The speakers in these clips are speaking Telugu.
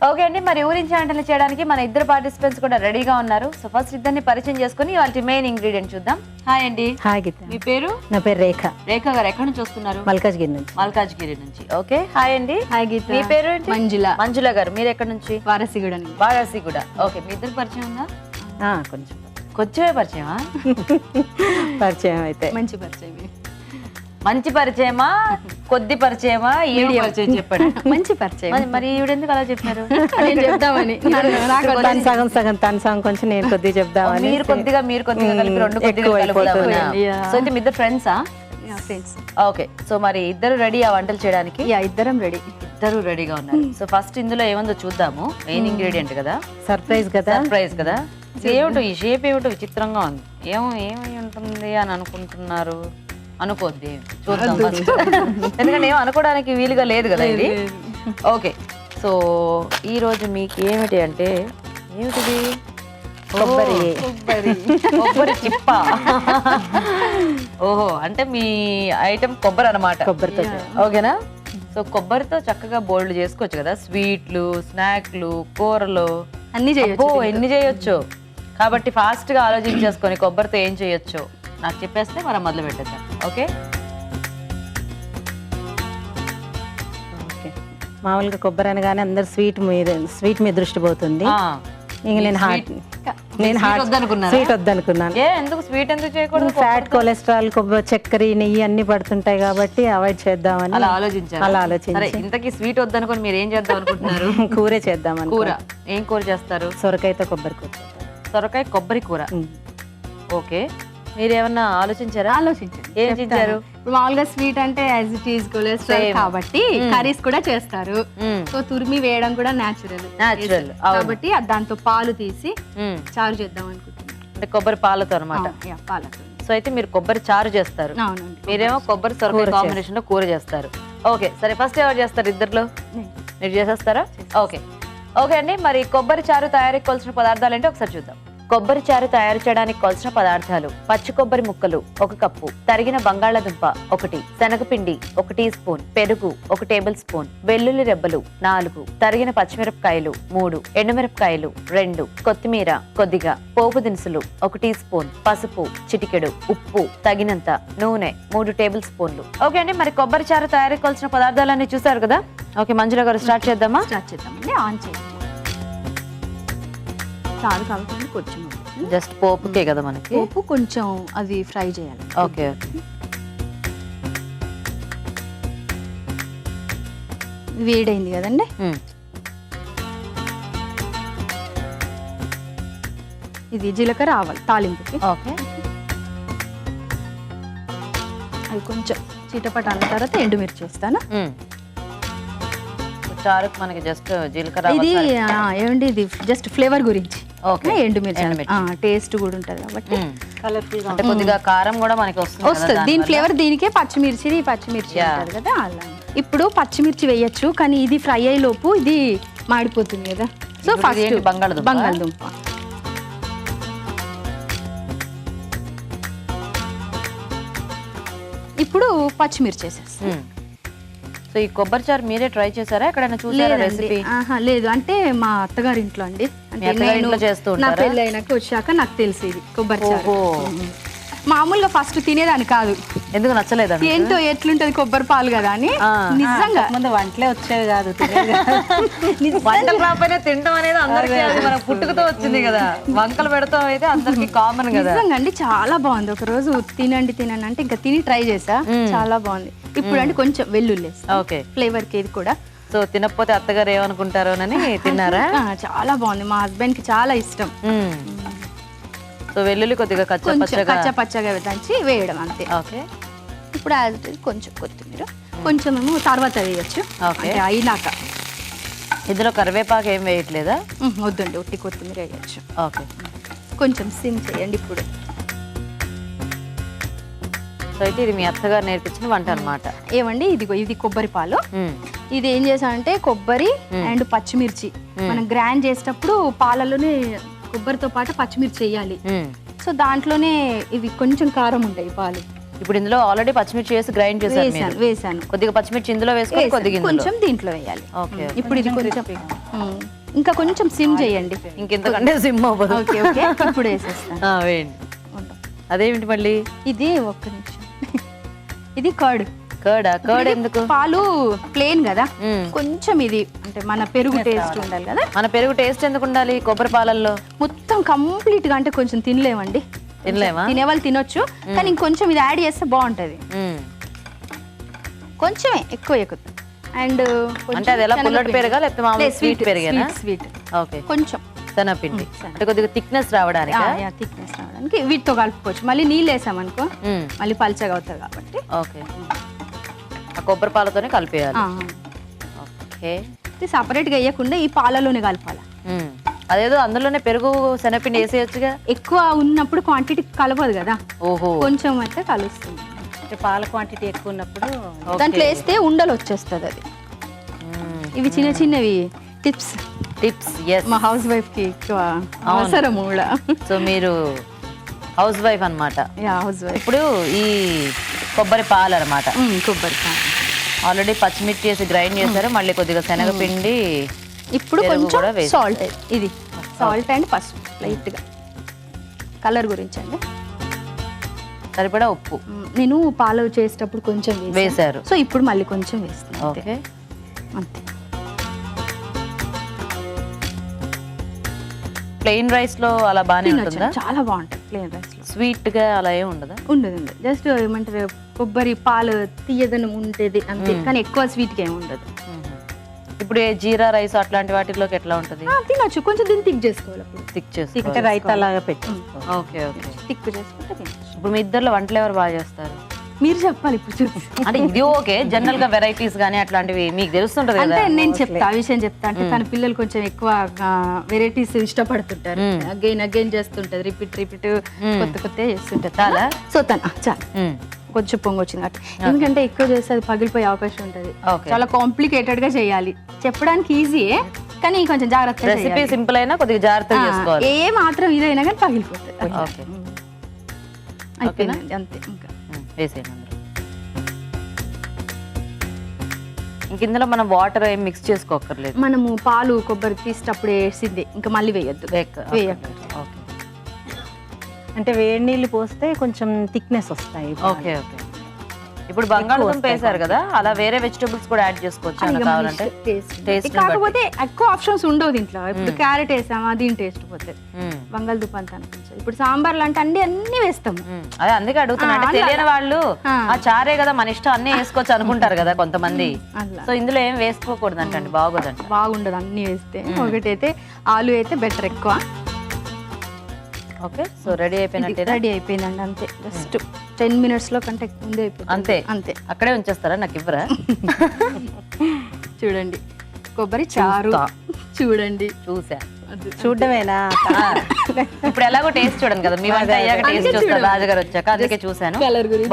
ఓకే అండి, మరి ఊరించి వంటలు చేయడానికి మన ఇద్దరు పార్టిసిపెంట్స్ కూడా రెడీగా ఉన్నారు. సో ఫస్ట్ ఇద్దరిని పరిచయం చేసుకుని వాళ్ళ మెయిన్ ఇంగ్రీడియంట్ చూద్దాం. హాయ్ అండి. హాయ్ గీత. మీ పేరు? నా పేరు రేఖ. రేఖ గారు ఎక్కడి నుంచి వస్తున్నారు? మల్కాజ్గిరి నుంచి. మల్కాజ్గిరి నుంచి. ఓకే, హాయ్ అండి. హాయ్ గీత. మీ పేరు? మంజుల. మంజుల గారు, మీరు ఎక్కడి నుంచి? వారసిగూడ. వారాసిగూడ. ఓకే, మీ ఇద్దరు పరిచయం ఉందా? కొంచెం కొంచెమే పరిచయమా? పరిచయం అయితే మంచి పరిచయం. మంచి పరిచయమా, కొద్ది పరిచయమా, ఏం పరిచయం చెప్పండి. మంచి పరిచయం. మరి ఈవిడెందుకు అలా చెప్పినారు? నేను చెప్దామని. తను సగం సగం తను సగం కొంచెం నేను కొద్దిగా చెప్దామని. మీరు కొద్దిగా కలిపి రెండు కొద్దిగా. సో అయితే మీ ఇద్దరు ఫ్రెండ్సా? ఫ్రెండ్స్. ఓకే, సో మరి ఇద్దరు రెడీ ఆ వంటలు చేయడానికి? ఇద్దరం రెడీ. ఇద్దరు రెడీగా ఉన్నారు. సో ఫస్ట్ ఇందులో ఏముందో చూద్దాము. మెయిన్ ఇంగ్రీడియంట్ కదా, సర్ప్రైజ్ కదా. సర్ప్రైజ్ కదా. ఏమిటో ఈ షేప్ ఏమిటో విచిత్రంగా ఉంది. ఏమై ఉంటుంది అని అనుకుంటున్నారు? అనుకోద్ది, చూద్దాం ఫస్ట్. ఎందుకంటే ఏమో అనుకోవడానికి వీలుగా లేదు కదా ఇది. ఓకే, సో ఈ రోజు మీకు ఏమిటి అంటే, ఏమిటిది? కొబ్బరి చిప్ప. ఓహో, అంటే మీ ఐటమ్ కొబ్బరి అనమాట. కొబ్బరితో. ఓకేనా? సో కొబ్బరితో చక్కగా బోల్డ్ చేసుకోవచ్చు కదా, స్వీట్లు, స్నాక్లు, కూరలు అన్ని చేయొచ్చు. ఎన్ని చేయొచ్చు. కాబట్టి ఫాస్ట్ గా ఆలోచించేసుకొని కొబ్బరితో ఏం చేయొచ్చు నాకు చెప్పేస్తే మనం మొదలు పెట్టేద్దాం. ఓకే, మామూలుగా కొబ్బరి అనగానే అందరు స్వీట్ మీద దృష్టి పోతుంది. ఇంక నేను స్వీట్ వద్దనుకున్నాను. ఎందుకు స్వీట్ ఎందుకు చేయకూడదు? ఫ్యాట్, కొలెస్ట్రాల్, కొబ్బరి, చక్కెర, నెయ్యి అన్ని పడుతుంటాయి కాబట్టి అవాయిడ్ చేద్దామని అలా ఆలోచించారు. ఇంతకీ స్వీట్ వద్దనుకొని మీరు ఏం చేద్దాం అనుకుంటున్నారు? కూరే చేద్దామని. కూర ఏం కూర చేస్తారు? సొరకాయతో కొబ్బరి కూర. సొరకాయ కొబ్బరి కూర. ఓకే, మీరేమన్నా ఆలోచించారా? ఏం చేశారు? ఇప్పుడు మామూలుగా స్వీట్ అంటే యాజ్ ఇట్ ఈజ్ కొలెస్ట్రాల్ కాబట్టి కర్రీస్ కూడా చేస్తారు. సో తురిమి వేయడం కూడా న్యాచురల్ కాబట్టి దాంతో పాలు తీసి చారు చేద్దాం అనుకుంటున్నాను. అంటే కొబ్బరి పాలతో అనమాట. పాలతో. సో అయితే మీరు కొబ్బరి చారు చేస్తారు, మీరేమో కొబ్బరి సొరకాయ కాంబినేషన్ లో కూర చేస్తారు. ఓకే, సరే ఫస్ట్ ఎవరు చేస్తారు ఇద్దరులో? మీరు చేసేస్తారా? ఓకే ఓకే అండి, మరి కొబ్బరి చారు తయారీకి కావాల్సిన పదార్థాలు ఏంటో ఒకసారి చూద్దాం. కొబ్బరి చారు తయారు చేయడానికి కావాల్సిన పదార్థాలు: పచ్చి కొబ్బరి ముక్కలు 1 కప్పు, తరిగిన బంగాళాదుంప 1, శనగపిండి 1 టీ స్పూన్, పెరుగు 1 టేబుల్ స్పూన్, వెల్లుల్లి రెబ్బలు 4, తరిగిన పచ్చిమిరపకాయలు 3, ఎండుమిరపకాయలు 2, కొత్తిమీర కొద్దిగా, పోపు దినుసులు 1 టీ స్పూన్, పసుపు చిటికెడు, ఉప్పు తగినంత, నూనె 3 టేబుల్ స్పూన్లు. ఓకే అండి, మరి కొబ్బరి చారు తయారీకి కావాల్సిన పదార్థాలన్నీ చూసారు కదా. ఓకే మంజుల గారు, స్టార్ట్ చేద్దామండి. ఆన్ చేయండి. చాలు కాబట్టి కొంచెం జస్ట్ పోపుకే కదా మనకి. పోపు కొంచెం అది ఫ్రై చేయాలి. ఓకే, వేడైంది కదండి. ఇది జీలకర్ర ఆవాలు తాలింపుకి. ఓకే, అవి కొంచెం చిటపట అన్న తర్వాత ఎండుమిర్చి వేస్తాను. చారుకు మనకి జస్ట్ జీలకర్ర. ఇది ఏమండి, ఇది జస్ట్ ఫ్లేవర్ గురించి. ఓకే, ఎండుమిర్చి టేస్ట్ కూడా ఉంటది కాబట్టి కలర్ఫుల్. అంటే కొద్దిగా కారం కూడా మనకి వస్తుంది. దీని ఫ్లేవర్ దీనికే పచ్చిమిర్చి ఉంటది కదా అలా. ఇప్పుడు పచ్చిమిర్చి వేయచ్చు, కానీ ఇది ఫ్రై అయ్యే లోపు ఇది మాడిపోతుంది కదా. సో ఫస్ట్ బంగాళదుంప. ఇప్పుడు పచ్చిమిర్చి వేసేస్తాం. సో ఈ కొబ్బరి చారు మీరే ట్రై చేశారా, ఎక్కడైనా చూసారా రెసిపీ? లేదు, అంటే మా అత్తగారి ఇంట్లో అండి. నా పెళ్ళి అయినాక వచ్చాక నాకు తెలిసి ఇది కొబ్బరి చారు. మామూలుగా ఫస్ట్ తినేదాన్ని కాదు. ఎందుకు నచ్చలేదు? ఏంటో ఎట్లుంటది కొబ్బరి పాలు కదా అని. నిజంగా ముందు వంటలే వచ్చేవి కాదు. వంటలు రాకపోయినా తినడం అనేది అందరికీ మన పుట్టుకతో వచ్చింది కదా. వంకలు పెడతాం అయితే అందరికి కామన్ కదా. నిజంగా అండి, చాలా బాగుంది. ఒక రోజు తినండి అంటే ఇంకా తిని ట్రై చేసా, చాలా బాగుంది. ఇప్పుడు అంటే కొంచెం వెల్లుల్లి ఓకే ఫ్లేవర్ కి ఇది కూడా. సో తినకపోతే అత్తగారు ఏమనుకుంటారోనని తిన్నారా? చాలా బాగుంది, మా హస్బెండ్ కి చాలా ఇష్టం. సో వెల్లుల్లి కొద్దిగా కచ్చపచ్చగా దంచి వేయడం అంతే. ఓకే, ఇప్పుడు కొంచెం కొత్తిమీర కొంచెం ఏమో తర్వాత వేయచ్చు. ఓకే, అయినాక ఇందులో కరివేపాకు ఏం వేయట్లేదా? వద్దండి, ఒట్టి కొత్తిమీర వేయచ్చు. ఓకే, కొంచెం సిమ్ చేయండి ఇప్పుడు. సో అయితే ఇది మీ అత్తగారు నేర్పించిన వంట అన్నమాట. ఏమండి, ఇది కొబ్బరి పాలు. ఇది ఏం చేసానంటే కొబ్బరి అండ్ పచ్చిమిర్చి మనం గ్రైండ్ చేసేటప్పుడు పాలలోనే కొబ్బరితో పాటు పచ్చిమిర్చి వేయాలి. సో దాంట్లోనే ఇవి కొంచెం కారం ఉంటాయి పాలు. ఇప్పుడు ఇందులో ఆల్రెడీ పచ్చిమిర్చి వేసి గ్రైండ్ చేశారు మీరు. వేసాను కొద్దిగా పచ్చిమిర్చి ఇందులో వేసుకొని కొద్దిగా ఇందులో. కొంచెం దీంట్లో వేయాలి. ఓకే. ఇప్పుడు ఇది కొంచెం ఇంకా కొంచెం సిమ్ చేయండి. ఇంకెంతకంటే సిమ్ అవ్వదు. ఓకే ఓకే ఇప్పుడు వేసేస్తాను. వేయండి. అదేమిటి మళ్ళీ ఇది ఒక్క నిమిషం. ఇది కర్డ్. కర్డ్ ఎందుకు? పాలు ప్లేన్ కదా, కొంచెం ఇది అంటే మన పెరుగు టేస్ట్ ఉండాలి కదా. మన పెరుగు టేస్ట్ ఎందుకు ఉండాలి కొబ్బరి పాలల్లో? మొత్తం కంప్లీట్ గా అంటే కొంచెం తినలేమండి. తినలేమా? తినేవాళ్ళు తినొచ్చు, కానీ ఇంకొంచెం ఇది యాడ్ చేస్తే బాగుంటది. కొంచెమే ఎక్కువ ఎక్కుతుంది. అండ్ అంటే అది ఎలా పుల్లటి పెరుగా లేకపోతే మామూలు స్వీట్ పెరుగేనా? స్వీట్. ఓకే. కొంచెం శనగపిండి అంటే కొద్దిగా థిక్నెస్ రావడానికి. థిక్నెస్ రావడానికి వీటితో కలుపుకోవచ్చు. మళ్ళీ నీళ్ళు వేసామనుకో మళ్ళీ పల్చగా అవుతుంది కాబట్టి. ఓకే. ఆ కొబ్బరి పాలతోనే కలిపేయాలి. ఓకే. ఇది సపరేట్ గా వేయకుండా ఈ పాలలోనే కలపాలి. అదేదో అందులోనే పెరుగు శనగపిండి వేసేయచ్చుగా. ఎక్కువ ఉన్నప్పుడు క్వాంటిటీ కలపదు కదా. ఓహో. కొంచెం అయితే కలుస్తుంది. అంటే పాల క్వాంటిటీ ఎక్కువ ఉన్నప్పుడు దాంట్లో వేస్తే ఉండలు వచ్చేస్తుంది అది. ఇవి చిన్న చిన్నవి టిప్స్. మా హౌస్ వైఫ్ కి ఎక్కువ అవసరం కూడా. సో మీరు హౌస్ వైఫ్ అన్నమాట. House wife. ఇప్పుడు ఈ కొబ్బరి పాలు అన్నమాట. కొబ్బరి పాలు ఆల్రెడీ పచ్చిమిర్చి వేసి గ్రైండ్ చేశారు, మళ్ళీ కొద్దిగా శనగపిండి, ఇప్పుడు కొంచెం సాల్ట్. ఇది సాల్ట్ అండ్ పసుపు లైట్ గా కలర్ గురించి అండి. సరిపడా ఉప్పు. నేను పాలు చేసేటప్పుడు కొంచెం వేశారు, సో ఇప్పుడు మళ్ళీ కొంచెం వేస్తాను. ఓకే. అంతే. ప్లెయిన్ రైస్ లో అలా బాగానే ఉంటుందా? చాలా బాగుంటుంది ప్లెయిన్ రైస్ లో. స్వీట్ గా అలా ఏం ఉండదా? ఉండదు. జస్ట్ ఏమంటారు కొబ్బరి పాలు తీయదనం ఉంటుంది అంతే, కానీ ఎక్కువ స్వీట్ గా ఏమి ఉండదు. ఇప్పుడు జీరా రైస్ అట్లాంటి వాటిలోకి ఎట్లా ఉంటది? తినొచ్చు, కొంచెం దీన్ని థిక్ చేసుకోవాలి. అప్పుడు థిక్ చేసుకోవాలి, రైతా లాగా పెట్టి. Okay okay. థిక్ చేసుకుంటే తినొచ్చు. ఇప్పుడు మీ ఇద్దరు వంటలు ఎవరు బాగా చేస్తారు? మీరు చెప్పాలి ఇప్పుడు చూసి. అంటే ఇది ఓకే, జనరల్ గా వెరైటీస్ గానీ అట్లాంటివి మీకు తెలుస్తుంటది కదా. అంటే నేను చెప్తా, ఆ విషయం చెప్తా. అంటే తన పిల్లలు కొంచెం ఎక్కువ వెరైటీస్ ఇష్టపడుతుంటారు. అగైన్ చేస్తుంటది, రిపీట్ కొత్త కొత్త చేస్తుంటారు. చాలా సో తను చాలా కొంచెం పొంగి వచ్చింది కాబట్టి. ఎందుకంటే ఎక్కువ చేస్తే అది పగిలిపోయే అవకాశం ఉంటుంది. చాలా కాంప్లికేటెడ్ గా చేయాలి. చెప్పడానికి ఈజీయే, కానీ కొంచెం జాగ్రత్త. రెసిపీ సింపుల్ అయినా కొద్దిగా జాగ్రత్తగా చేసుకోవాలి. ఏ మాత్రం ఇదైనా కానీ పగిలిపోతుంది. ఓకే. అయిపోయిందండి అంతే. ఇంకా వేసేయండి. ఇంక ఇందులో మనం వాటర్ ఏం మిక్స్ చేసుకోకర్లేదు. మనము పాలు కొబ్బరి తీసేటప్పుడు వేసింది ఇంకా మళ్ళీ వేయద్దు. ఓకే. అంటే వేడి నీళ్ళు పోస్తే కొంచెం థిక్నెస్ వస్తాయి. Okay okay. ఇప్పుడు బంగాళదుంప వేసారు కదా, అలా వేరే వెజిటబుల్స్ కూడా యాడ్ చేసుకోవచ్చు అన్న కావాలంటే. టేస్ట్ కాకపోతే ఎక్కువ ఆప్షన్స్ ఉండవు దీంట్లో. ఇప్పుడు క్యారెట్ వేసామా, దీని టేస్ట్ పోతుంది. బంగాళదుంప అంత అనిపించదు. ఇప్పుడు సాంబార్లు అంటే అన్ని వేస్తాము. అదే అందుకే అడుగుతున్నా. అంటే తెలియని వాళ్ళు ఆ చారే కదా మన ఇష్టం అన్ని వేసుకోవచ్చు అనుకుంటారు కదా కొంతమంది. సో ఇందులో ఏం వేసుకోకూడదు అంటండి, బాగోదంట. బాగుండదు అన్ని వేస్తే. ఒకటైతే ఆలు అయితే బెటర్ ఎక్కువ. ఓకే. సో రెడీ అయిపోయినట్టే. రెడీ అయిపోయిందండి అంతే. జస్ట్ 10 minutes లో కంటే ముందే అయిపోయింది. అంతే అంతే. అక్కడే ఉంచేస్తారా, నాకు ఇవ్వరా? చూడండి కొబ్బరి చారు. చూడండి, చూసా. చూడమేనా? ఇప్పుడు ఎలాగో టేస్ట్ చూడండి కదా, మీ వంట అయ్యాక టేస్ట్ చూస్తారు రాజుగారు వచ్చాక, అందుకే చూసాను.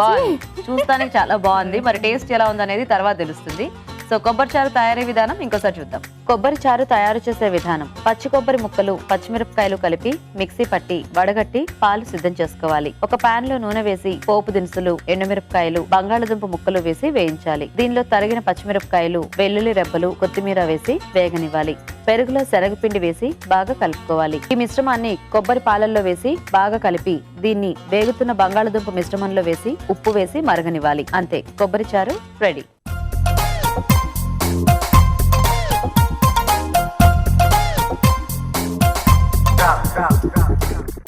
బాగుంది, చూస్తానికి చాలా బాగుంది. మరి టేస్ట్ ఎలా ఉంది అనేది తర్వాత తెలుస్తుంది. సో కొబ్బరి చారు తయారీ విధానం ఇంకోసారి చూద్దాం. కొబ్బరి చారు తయారు చేసే విధానం: పచ్చి కొబ్బరి ముక్కలు, పచ్చిమిరపకాయలు కలిపి మిక్సీ పట్టి వడగట్టి పాలు సిద్ధం చేసుకోవాలి. ఒక పాన్ లో నూనె వేసి పోపు దినుసులు, ఎండుమిరపకాయలు, బంగాళదుంప ముక్కలు వేసి వేయించాలి. దీనిలో తరిగిన పచ్చిమిరపకాయలు, వెల్లుల్లి రెబ్బలు, కొత్తిమీర వేసి వేగనివ్వాలి. పెరుగులో శనగపిండి వేసి బాగా కలుపుకోవాలి. ఈ మిశ్రమాన్ని కొబ్బరి పాలల్లో వేసి బాగా కలిపి దీన్ని వేగుతున్న బంగాళదుంప మిశ్రమంలో వేసి ఉప్పు వేసి మరగనివ్వాలి. అంతే, కొబ్బరి చారు రెడీ.